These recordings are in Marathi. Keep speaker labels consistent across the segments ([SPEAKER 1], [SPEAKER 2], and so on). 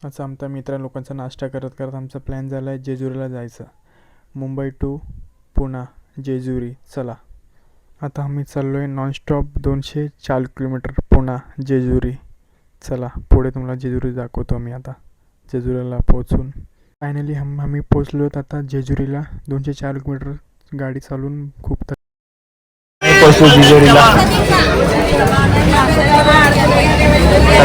[SPEAKER 1] असं आमच्या मित्र लोकांचा नाश्ता करत करत आमचा प्लॅन झाला आहे जेजुरीला जायचं. मुंबई टू पुणा जेजुरी. चला आता आम्ही चाललो आहे नॉनस्टॉप 204 किलोमीटर पुणा जेजुरी. चला पुढे तुम्हाला जेजुरी दाखवतो आम्ही आता जेजुरीला पोहोचून. फायनली आम्ही पोहोचलो आहोत आता जेजुरीला. 204 किलोमीटर गाडी चालून खूप पोहोचलो जेजुरीला.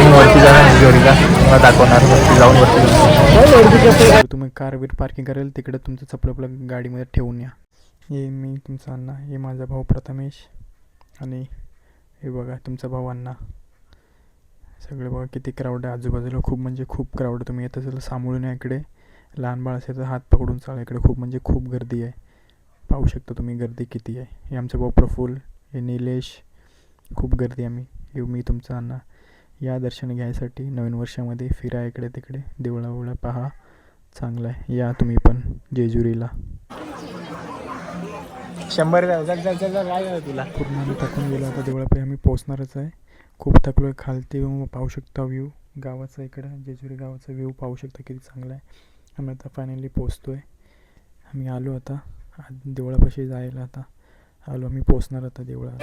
[SPEAKER 1] वरती जाणार जेजुरीला तुम्हाला दाखवणार. वरती जाऊन वरती तुम्ही कार वीर पार्किंग करेल तिकडे तुमचं चपलं आपलं गाडीमध्ये ठेवून या. हे मी तुमचा अण्णा, हे माझा भाऊ प्रथमेश आणि हे बघा तुमचा भाऊ अण्णा. सगळे बघा किती क्राऊड आहे आजूबाजूला. खूप म्हणजे खूप क्राऊड आहे. तुम्ही येत असेल सांभाळून या इकडे. लहान बाळ असेल तर हात पकडून चाला. इकडे खूप म्हणजे खूप गर्दी आहे. पाहू शकता तुम्ही गर्दी किती आहे. हे आमचा भाऊ प्रफुल्ल, हे निलेश. खूप गर्दी आहे. हे मी तुमचा अण्णा. या दर्शन घ्यायसाठी नवीन वर्षामध्ये फिरा इकडे तिकडे. देवळावळा पहा, चांगलं आहे. या तुम्ही पण जेजुरीला. 100 काय तुला पूर्ण आम्ही थकून गेलो. आता देवळापाशी आम्ही पोहोचणारच आहे. खूप थकलो आहे. खालती पाहू शकता व्ह्यू गावाचा. इकडं जेजुरी गावाचा व्ह्यू पाहू शकता किती चांगला आहे. आम्ही आता फायनली पोहोचतो आहे. आम्ही आलो आता देवळापाशी जायला. आता आलो आम्ही पोहोचणार आता देवळात.